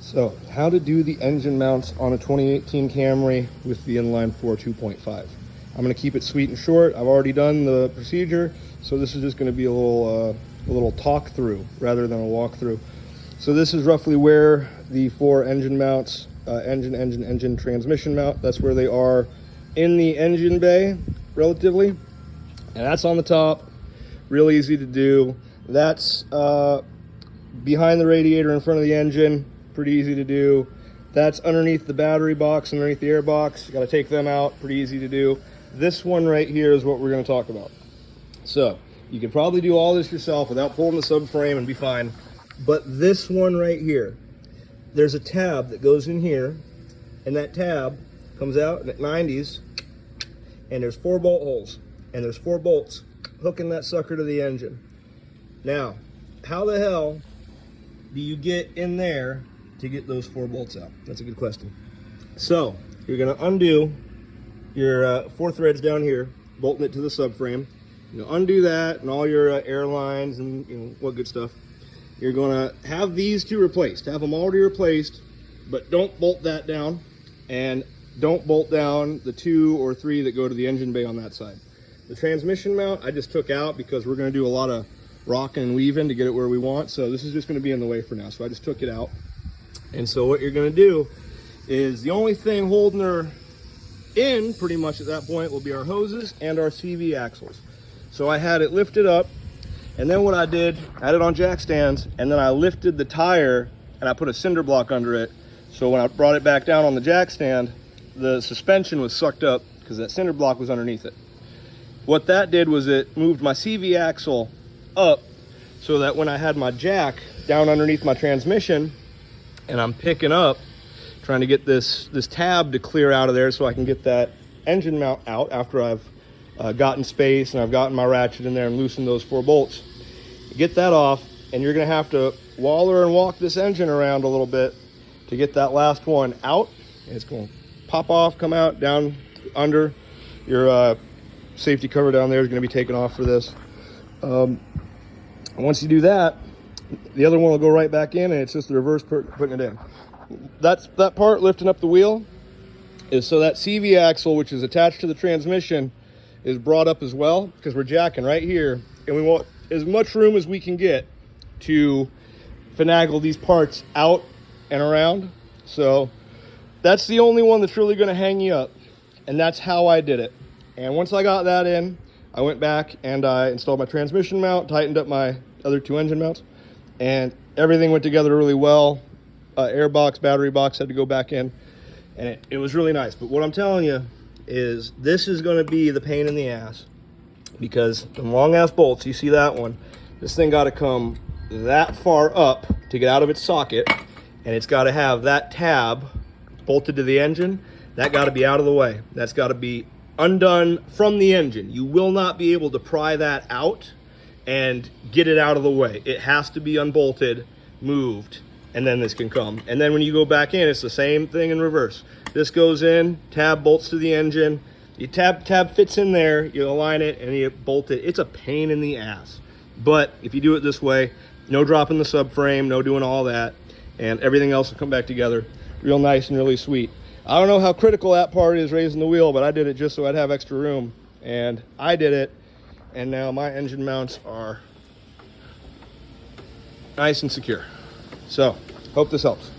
So, how to do the engine mounts on a 2018 Camry with the inline 4 2.5. I'm going to keep it sweet and short. I've already done the procedure, so this is just going to be a little talk through rather than a walkthrough. So this is roughly where the 4 engine mounts, engine, transmission mount, that's where they are in the engine bay, relatively. And that's on the top, real easy to do. That's behind the radiator in front of the engine, pretty easy to do. That's underneath the battery box, underneath the air box. You got to take them out, pretty easy to do. This one right here is what we're going to talk about. So you can probably do all this yourself without pulling the subframe and be fine. But this one right here, there's a tab that goes in here, and that tab comes out at 90s, and there's 4 bolt holes, and there's 4 bolts hooking that sucker to the engine. Now, how the hell do you get in there to get those 4 bolts out? That's a good question. So you're going to undo your 4 threads down here, bolting it to the subframe. You undo that and all your air lines and what good stuff. You're going to have these 2 replaced, have them already replaced, but don't bolt that down, and don't bolt down the 2 or 3 that go to the engine bay on that side. The transmission mount I just took out because we're going to do a lot of rocking and weaving to get it where we want, so this is just going to be in the way for now, so I just took it out. And so what you're going to do is the only thing holding her in pretty much at that point will be our hoses and our CV axles. So I had it lifted up, and then what I did, I had it on jack stands, and then I lifted the tire and I put a cinder block under it, so when I brought it back down on the jack stand, the suspension was sucked up because that cinder block was underneath it. What that did was it moved my CV axle up so that when I had my jack down underneath my transmission and I'm picking up, trying to get this tab to clear out of there so I can get that engine mount out after I've gotten space and I've gotten my ratchet in there and loosened those 4 bolts. Get that off, and you're going to have to waller and walk this engine around a little bit to get that last one out. And it's going to pop off, come out, down under. Your safety cover down there is going to be taken off for this. Once you do that, the other one will go right back in, and it's just the reverse putting it in. That part lifting up the wheel is so that CV axle, which is attached to the transmission, is brought up as well, because we're jacking right here, and we want as much room as we can get to finagle these parts out and around. So that's the only one that's really going to hang you up, and that's how I did it. And once I got that in, I went back and I installed my transmission mount, tightened up my other 2 engine mounts, and everything went together really well. Air box, battery box had to go back in, and it was really nice. But what I'm telling you is this is going to be the pain in the ass, because the long ass bolts, you see that one, this thing got to come that far up to get out of its socket, and it's got to have that tab bolted to the engine. That got to be out of the way. That's got to be undone from the engine. You will not be able to pry that out and get it out of the way. It has to be unbolted, moved, and then this can come. And then when you go back in, it's the same thing in reverse. This goes in, tab bolts to the engine, your tab fits in there, you align it, and you bolt it. It's a pain in the ass. But if you do it this way, no dropping the subframe, no doing all that, and everything else will come back together real nice and really sweet. I don't know how critical that part is, raising the wheel, but I did it just so I'd have extra room, and I did it, and now my engine mounts are nice and secure. So, hope this helps.